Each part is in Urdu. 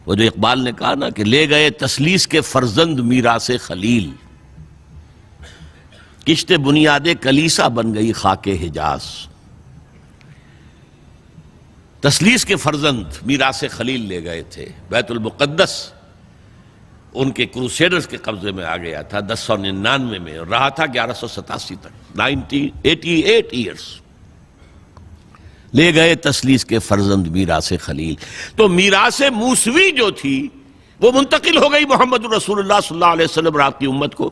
وہ جو اقبال نے کہا نا کہ لے گئے تسلیس کے فرزند میراث خلیل، کشت بنیاد کلیسا بن گئی خاک حجاز۔ تسلیس کے فرزند میراث خلیل لے گئے تھے، بیت المقدس ان کے کروسیڈرز کے قبضے میں آ گیا تھا 1099 میں، اور رہا تھا 1187 تک، 88 ایئرز۔ لے گئے تسلیس کے فرزند میراث خلیل۔ تو میراث موسوی جو تھی وہ منتقل ہو گئی محمد رسول اللہ صلی اللہ علیہ وسلم اور آپ کی امت کو۔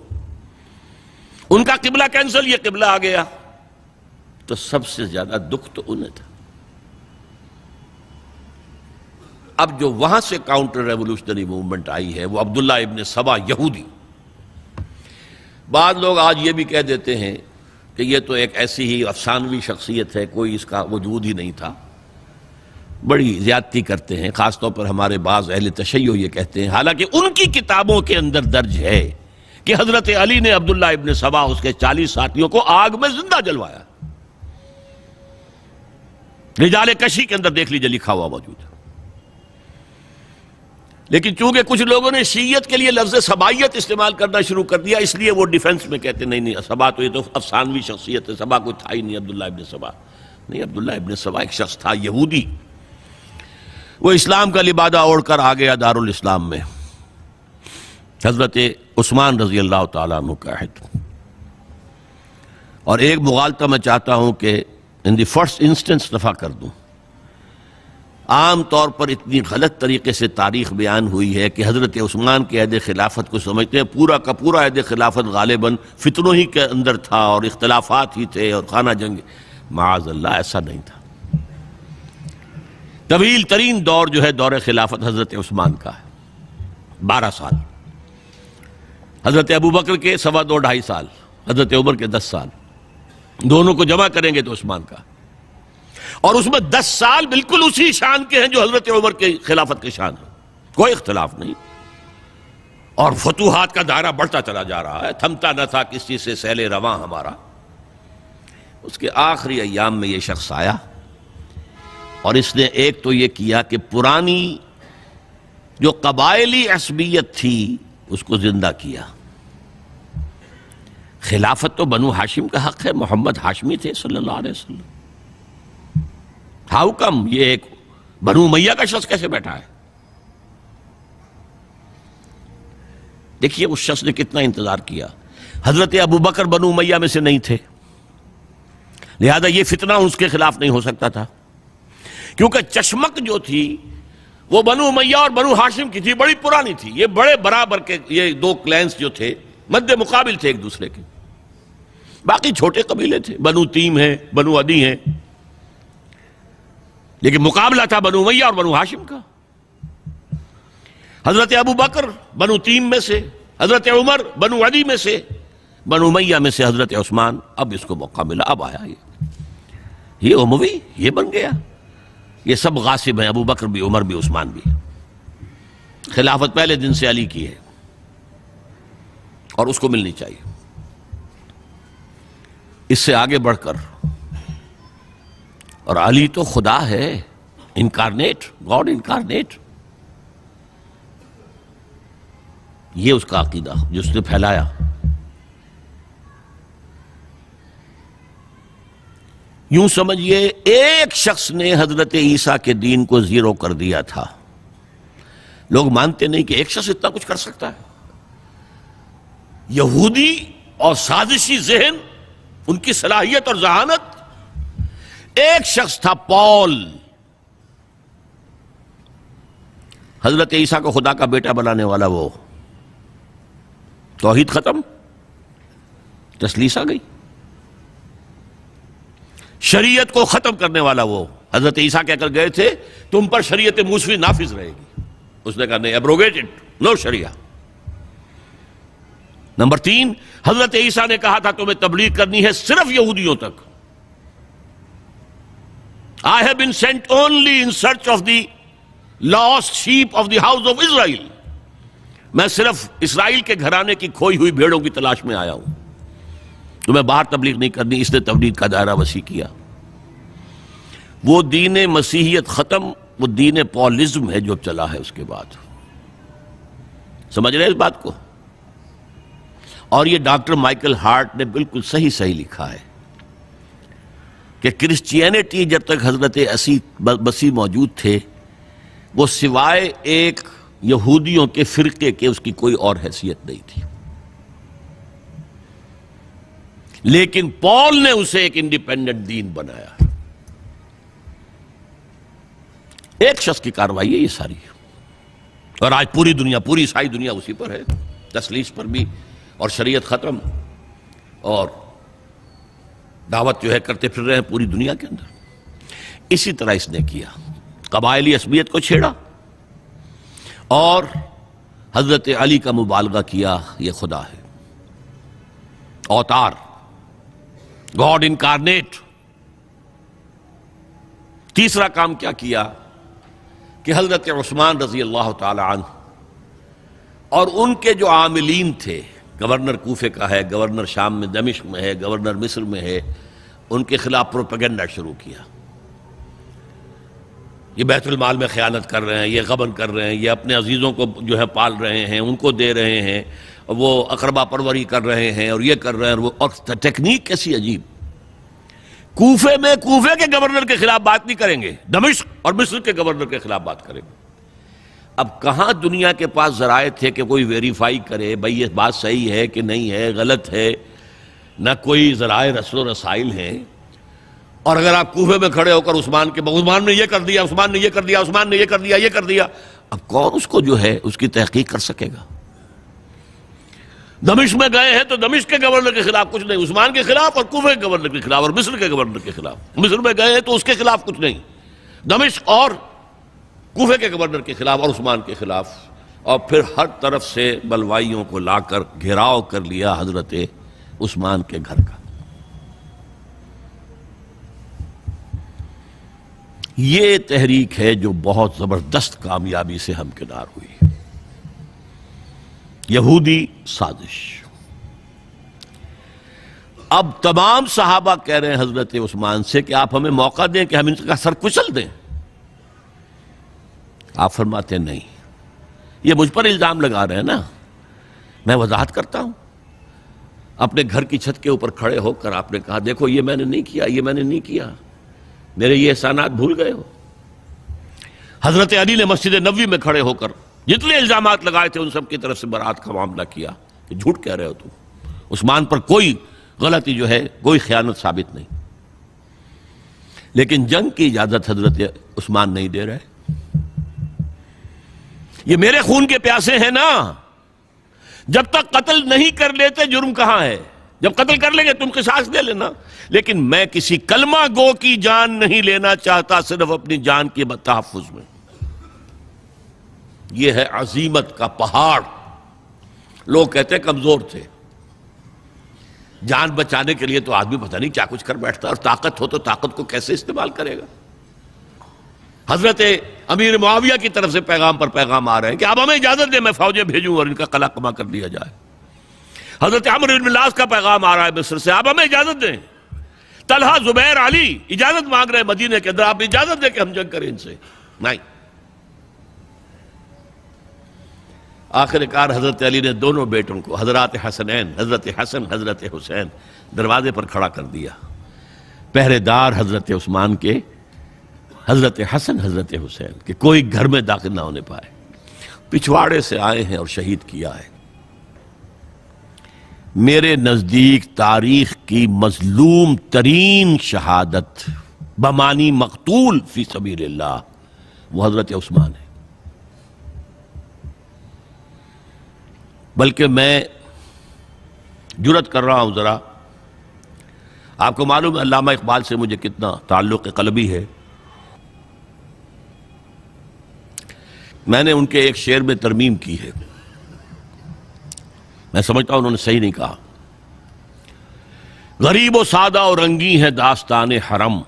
ان کا قبلہ کینسل، یہ قبلہ آ گیا، تو سب سے زیادہ دکھ تو انہیں تھا۔ اب جو وہاں سے کاؤنٹر ریولوشنری موومنٹ آئی ہے وہ عبداللہ ابن سبا یہودی۔ بعض لوگ آج یہ بھی کہہ دیتے ہیں کہ یہ تو ایک ایسی ہی افسانوی شخصیت ہے، کوئی اس کا وجود ہی نہیں تھا، بڑی زیادتی کرتے ہیں، خاص طور پر ہمارے بعض اہل تشیع یہ کہتے ہیں، حالانکہ ان کی کتابوں کے اندر درج ہے کہ حضرت علی نے عبداللہ ابن سبا اس کے 40 ساتھیوں کو آگ میں زندہ جلوایا۔ رجال کشی کے اندر دیکھ لیجیے لکھا ہوا موجود ہے۔ لیکن چونکہ کچھ لوگوں نے شیعت کے لیے لفظ سبائیت استعمال کرنا شروع کر دیا، اس لیے وہ ڈیفنس میں کہتے نہیں سبا تو یہ تو افسانوی شخصیت ہے، سبا کوئی تھا ہی نہیں عبداللہ ابن سبا۔ نہیں، عبداللہ ابن سبا ایک شخص تھا یہودی، وہ اسلام کا لبادہ اوڑھ کر آ گیا دارالاسلام میں، حضرت عثمان رضی اللہ تعالیٰ عنہ کا عہد۔ اور ایک مغالطہ میں چاہتا ہوں کہ ان دی فرسٹ انسٹنس دفع کر دوں۔ عام طور پر اتنی غلط طریقے سے تاریخ بیان ہوئی ہے کہ حضرت عثمان کے عہد خلافت کو سمجھتے ہیں پورا کا پورا عہد خلافت غالباً فتنوں ہی کے اندر تھا اور اختلافات ہی تھے اور خانہ جنگ۔ معاذ اللہ، ایسا نہیں تھا۔ طویل ترین دور جو ہے دور خلافت حضرت عثمان کا ہے، 12 سال۔ حضرت ابوبکر کے 2.5 سال، حضرت عمر کے 10 سال، دونوں کو جمع کریں گے تو عثمان کا، اور اس میں 10 سال بالکل اسی شان کے ہیں جو حضرت عمر کے خلافت کے شان ہیں، کوئی اختلاف نہیں۔ اور فتوحات کا دائرہ بڑھتا چلا جا رہا ہے، تھمتا نہ تھا کسی سے سیل رواں ہمارا۔ اس کے آخری ایام میں یہ شخص آیا اور اس نے ایک تو یہ کیا کہ پرانی جو قبائلی عصبیت تھی اس کو زندہ کیا۔ خلافت تو بنو ہاشم کا حق ہے، محمد ہاشمی تھے صلی اللہ علیہ وسلم۔ ہاؤ کم یہ ایک بنو امیہ کا شخص کیسے بیٹھا ہے؟ دیکھیے اس شخص نے کتنا انتظار کیا۔ حضرت ابوبکر بنو امیہ میں سے نہیں تھے، لہذا یہ فتنہ اس کے خلاف نہیں ہو سکتا تھا، کیونکہ چشمک جو تھی وہ بنو امیہ اور بنو ہاشم کی تھی، بڑی پرانی تھی۔ یہ بڑے برابر کے یہ دو کلینز جو تھے مد مقابل تھے ایک دوسرے کے، باقی چھوٹے قبیلے تھے، بنو تیم ہیں، بنو عدی ہیں، لیکن مقابلہ تھا بنو امیہ اور بنو ہاشم کا۔ حضرت ابوبکر بنو تیم میں سے، حضرت عمر بنو عدی میں سے، بنو امیہ میں سے حضرت عثمان۔ اب اس کو موقع ملا، اب آیا یہ اموی، یہ بن گیا۔ یہ سب غاصب ہیں، ابوبکر بھی، عمر بھی، عثمان بھی۔ خلافت پہلے دن سے علی کی ہے اور اس کو ملنی چاہیے۔ اس سے آگے بڑھ کر، اور علی تو خدا ہے، انکارنیٹ، گاڈ انکارنیٹ، یہ اس کا عقیدہ جو اس نے پھیلایا۔ یوں سمجھئے ایک شخص نے حضرت عیسیٰ کے دین کو زیرو کر دیا تھا۔ لوگ مانتے نہیں کہ ایک شخص اتنا کچھ کر سکتا ہے۔ یہودی اور سازشی ذہن، ان کی صلاحیت اور ذہانت۔ ایک شخص تھا پال، حضرت عیسیٰ کو خدا کا بیٹا بنانے والا، وہ توحید ختم، تسلیس آ گئی۔ شریعت کو ختم کرنے والا وہ حضرت عیسیٰ کہہ کر گئے تھے تم پر شریعت موسوی نافذ رہے گی، اس نے کہا نہیں، ایبروگیٹڈ، نو شریعہ۔ نمبر 3، حضرت عیسیٰ نے کہا تھا تمہیں تبلیغ کرنی ہے صرف یہودیوں تک۔ I have been sent only in search of the lost sheep of the house of Israel۔ میں صرف اسرائیل کے گھرانے کی کھوئی ہوئی بھیڑوں کی تلاش میں آیا ہوں، تمہیں باہر تبلیغ نہیں کرنی۔ اس نے تبلیغ کا دائرہ وسیع کیا۔ وہ دین مسیحیت ختم وہ دین پالزم ہے جو چلا ہے اس کے بعد. سمجھ رہے ہیں اس بات کو؟ اور یہ ڈاکٹر مائیکل ہارٹ نے بالکل صحیح لکھا ہے کہ کرسچینٹی جب تک حضرت مسیح موجود تھے وہ سوائے ایک یہودیوں کے فرقے کے اس کی کوئی اور حیثیت نہیں تھی. لیکن پال نے اسے ایک انڈیپینڈنٹ دین بنایا. ایک شخص کی کارروائی ہے یہ ساری، اور آج پوری دنیا، پوری عیسائی دنیا اسی پر ہے، تسلیس پر بھی، اور شریعت ختم، اور دعوت جو ہے کرتے پھر رہے ہیں پوری دنیا کے اندر. اسی طرح اس نے کیا، قبائلی عصبیت کو چھیڑا اور حضرت علی کا مبالغہ کیا یہ خدا ہے، اوتار، گاڈ انکارنیٹ. تیسرا کام کیا کیا کہ حضرت عثمان رضی اللہ تعالی عنہ اور ان کے جو عاملین تھے، گورنر کوفے کا ہے، گورنر شام میں دمشق میں ہے، گورنر مصر میں ہے، ان کے خلاف پروپیگنڈا شروع کیا. یہ بیت المال میں خیانت کر رہے ہیں، یہ غبن کر رہے ہیں، یہ اپنے عزیزوں کو جو ہے پال رہے ہیں، ان کو دے رہے ہیں، وہ اقربا پروری کر رہے ہیں، اور یہ کر رہے ہیں، اور ٹیکنیک کیسی عجیب. کوفے میں کوفے کے گورنر کے خلاف بات نہیں کریں گے، دمشق اور مصر کے گورنر کے خلاف بات کریں گے. اب کہاں دنیا کے پاس ذرائع تھے کہ کوئی ویریفائی کرے بھئی یہ بات صحیح ہے کہ نہیں ہے، غلط ہے، نہ کوئی ذرائع رسل و رسائل ہیں. اور اگر آپ کوفے میں کھڑے ہو کر عثمان نے یہ کر دیا، عثمان نے یہ کر دیا، عثمان نے یہ کر دیا، یہ کر دیا، اب کون اس کو جو ہے اس کی تحقیق کر سکے گا؟ دمشق میں گئے ہیں تو دمشق کے گورنر کے خلاف کچھ نہیں، عثمان کے خلاف، اور کوفے کے گورنر کے خلاف، اور مصر کے گورنر کے خلاف. مصر میں گئے ہیں تو اس کے خلاف کچھ نہیں، دمشق اور کوفے کے گورنر کے خلاف اور عثمان کے خلاف. اور پھر ہر طرف سے بلوائیوں کو لا کر گھیراؤ کر لیا حضرت عثمان کے گھر کا. یہ تحریک ہے جو بہت زبردست کامیابی سے ہمکنار ہوئی. یہودی سازش. اب تمام صحابہ کہہ رہے ہیں حضرت عثمان سے کہ آپ ہمیں موقع دیں کہ ہم ان کا سر کچل دیں. آپ فرماتے ہیں نہیں، یہ مجھ پر الزام لگا رہے ہیں نا، میں وضاحت کرتا ہوں. اپنے گھر کی چھت کے اوپر کھڑے ہو کر آپ نے کہا دیکھو یہ میں نے نہیں کیا، یہ میں نے نہیں کیا، میرے یہ احسانات بھول گئے ہو. حضرت علی نے مسجد نبوی میں کھڑے ہو کر جتنے الزامات لگائے تھے ان سب کی طرف سے برات کا معاملہ کیا کہ جھوٹ کہہ رہے ہو تم، عثمان پر کوئی غلطی جو ہے، کوئی خیانت ثابت نہیں. لیکن جنگ کی اجازت حضرت عثمان نہیں دے رہے. یہ میرے خون کے پیاسے ہیں نا، جب تک قتل نہیں کر لیتے جرم کہاں ہے؟ جب قتل کر لیں گے تم قصاص دے لینا. لیکن میں کسی کلمہ گو کی جان نہیں لینا چاہتا، صرف اپنی جان کے تحفظ میں. یہ ہے عزیمت کا پہاڑ. لوگ کہتے ہیں کمزور تھے. جان بچانے کے لیے تو آدمی پتہ نہیں کیا کچھ کر بیٹھتا، اور طاقت ہو تو طاقت کو کیسے استعمال کرے گا. حضرت امیر معاویہ کی طرف سے پیغام پر پیغام آ رہے ہیں کہ آپ ہمیں اجازت دیں میں فوجیں بھیجوں اور ان کا قلع کما کر دیا جائے. حضرت عمرو بن العاص کا پیغام آ رہا ہے مصر سے، آپ ہمیں اجازت دیں. طلحہ، زبیر، علی اجازت مانگ رہے ہیں مدینے کے اندر، آپ اجازت دیں کہ ہم جنگ کریں ان سے. نہیں. آخر کار حضرت علی نے دونوں بیٹوں کو، حضرات حسنین، حضرت حسن، حضرت حسین، دروازے پر کھڑا کر دیا. پہرے دار حضرت عثمان کے، حضرت حسن، حضرت حسین کہ کوئی گھر میں داخل نہ ہونے پائے. پچھواڑے سے آئے ہیں اور شہید کیا ہے. میرے نزدیک تاریخ کی مظلوم ترین شہادت بمانی مقتول فی سبیل اللہ وہ حضرت عثمان ہے. بلکہ میں جرات کر رہا ہوں ذرا، آپ کو معلوم ہے علامہ اقبال سے مجھے کتنا تعلق قلبی ہے. میں نے ان کے ایک شعر میں ترمیم کی ہے، میں سمجھتا ہوں انہوں نے صحیح نہیں کہا. غریب و سادہ اور رنگی ہے داستان حرم،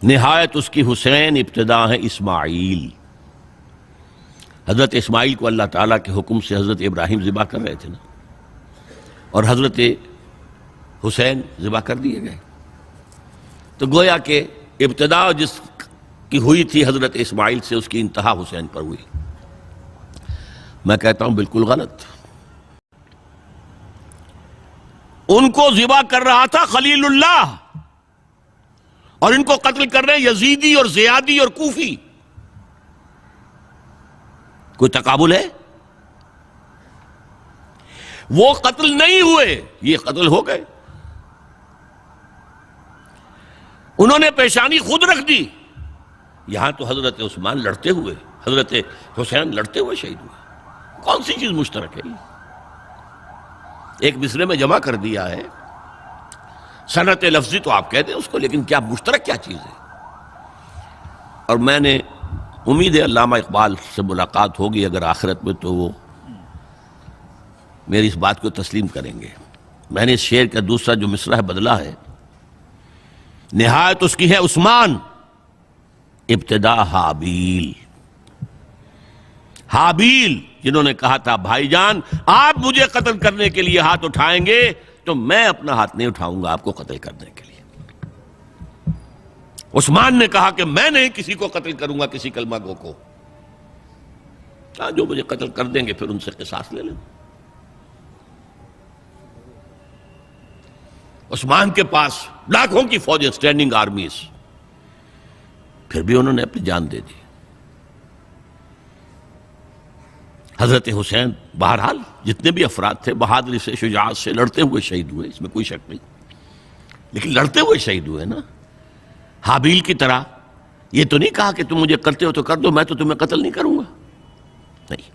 نہایت اس کی حسین ابتدا ہے اسماعیل. حضرت اسماعیل کو اللہ تعالیٰ کے حکم سے حضرت ابراہیم ذبح کر رہے تھے نا، اور حضرت حسین ذبح کر دیے گئے. تو گویا کہ ابتدا جس کی ہوئی تھی حضرت اسماعیل سے، اس کی انتہا حسین پر ہوئی۔ میں کہتا ہوں بالکل غلط۔ ان کو ذبح کر رہا تھا خلیل اللہ، اور ان کو قتل کر رہے ہیں یزیدی اور زیادی اور کوفی۔ کوئی تقابل ہے؟ وہ قتل نہیں ہوئے، یہ قتل ہو گئے۔ انہوں نے پیشانی خود رکھ دی۔ یہاں تو حضرت عثمان لڑتے ہوئے، حضرت حسین لڑتے ہوئے شہید ہوئے۔ کون سی چیز مشترک ہے؟ ایک مصرے میں جمع کر دیا ہے، صنعت لفظی تو آپ کہتے ہیں اس کو، لیکن کیا مشترک کیا چیز ہے؟ اور میں نے امید ہے علامہ اقبال سے ملاقات ہوگی اگر آخرت میں، تو وہ میری اس بات کو تسلیم کریں گے۔ میں نے اس شعر کا دوسرا جو مصرع ہے بدلا ہے، نہایت اس کی ہے عثمان، ابتدا حابیل۔ حابیل جنہوں نے کہا تھا بھائی جان آپ مجھے قتل کرنے کے لیے ہاتھ اٹھائیں گے تو میں اپنا ہاتھ نہیں اٹھاؤں گا آپ کو قتل کرنے کے لیے۔ عثمان نے کہا کہ میں نہیں کسی کو قتل کروں گا، کسی کلمہ گو کو، جو مجھے قتل کر دیں گے پھر ان سے قصاص لے لیں۔ عثمان کے پاس لاکھوں کی فوجیں، سٹینڈنگ آرمیز، پھر بھی انہوں نے اپنی جان دے دی۔ حضرت حسین بہرحال جتنے بھی افراد تھے بہادری سے، شجاعت سے لڑتے ہوئے شہید ہوئے، اس میں کوئی شک نہیں، لیکن لڑتے ہوئے شہید ہوئے نا۔ حابیل کی طرح یہ تو نہیں کہا کہ تم مجھے کرتے ہو تو کر دو، میں تو تمہیں قتل نہیں کروں گا، نہیں۔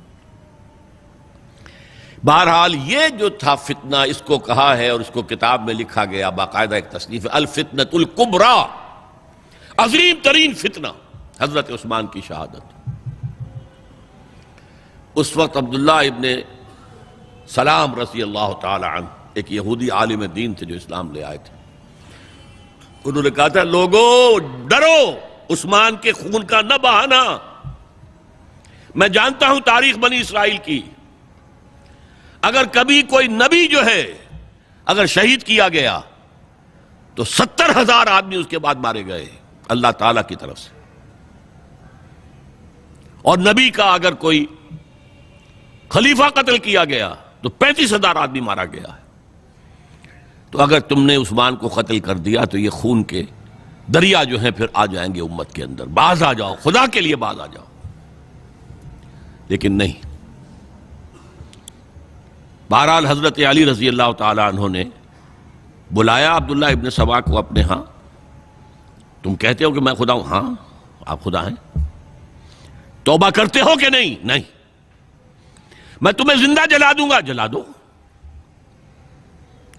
بہرحال یہ جو تھا فتنہ، اس کو کہا ہے اور اس کو کتاب میں لکھا گیا، باقاعدہ ایک تصنیف ہے، الفتنۃ الکبریٰ، عظیم ترین فتنہ، حضرت عثمان کی شہادت۔ اس وقت عبداللہ ابن سلام رضی اللہ تعالی عنہ، ایک یہودی عالم دین تھے جو اسلام لے آئے تھے، انہوں نے کہا تھا لوگو ڈرو، عثمان کے خون کا نہ بہانا۔ میں جانتا ہوں تاریخ بنی اسرائیل کی، اگر کبھی کوئی نبی جو ہے اگر شہید کیا گیا تو 70,000 آدمی اس کے بعد مارے گئے اللہ تعالیٰ کی طرف سے، اور نبی کا اگر کوئی خلیفہ قتل کیا گیا تو 35,000 آدمی مارا گیا ہے۔ تو اگر تم نے عثمان کو قتل کر دیا تو یہ خون کے دریا جو ہیں پھر آ جائیں گے امت کے اندر، باز آ جاؤ، خدا کے لیے باز آ جاؤ۔ لیکن نہیں، بہرحال حضرت علی رضی اللہ تعالی عنہ نے بلایا عبداللہ ابن سبا کو اپنے ہاں۔ تم کہتے ہو کہ میں خدا ہوں؟ ہاں آپ خدا ہیں۔ توبہ کرتے ہو کہ نہیں؟ نہیں۔ میں تمہیں زندہ جلا دوں گا، جلا دو،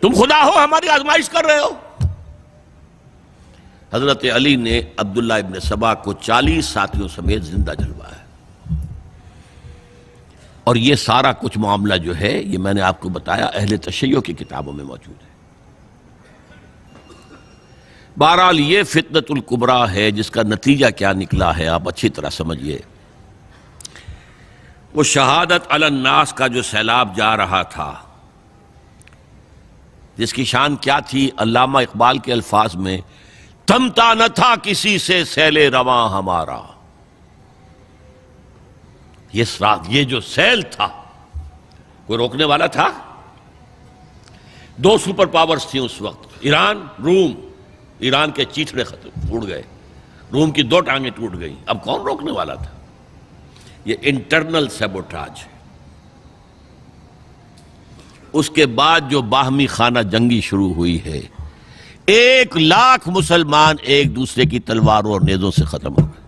تم خدا ہو، ہماری آزمائش کر رہے ہو۔ حضرت علی نے عبداللہ ابن سبا کو 40 ساتھیوں سمیت زندہ جلوایا، اور یہ سارا کچھ معاملہ جو ہے یہ میں نے آپ کو بتایا اہل تشیع کی کتابوں میں موجود ہے۔ بہرحال یہ فتنۃ الکبریٰ ہے، جس کا نتیجہ کیا نکلا ہے آپ اچھی طرح سمجھیے۔ وہ شہادت علی الناس کا جو سیلاب جا رہا تھا، جس کی شان کیا تھی، علامہ اقبال کے الفاظ میں، تھمتا نہ تھا کسی سے سیل رواں ہمارا۔ یہ جو سیل تھا کوئی روکنے والا تھا؟ 2 سپر پاورز تھیں اس وقت، ایران، روم۔ ایران کے چیتڑے ختم ٹوٹ گئے، روم کی 2 ٹانگیں ٹوٹ گئیں، اب کون روکنے والا تھا؟ یہ انٹرنل سیبوٹاج ہے۔ اس کے بعد جو باہمی خانہ جنگی شروع ہوئی ہے، 1 لاکھ مسلمان ایک دوسرے کی تلواروں اور نیزوں سے ختم ہو گئے۔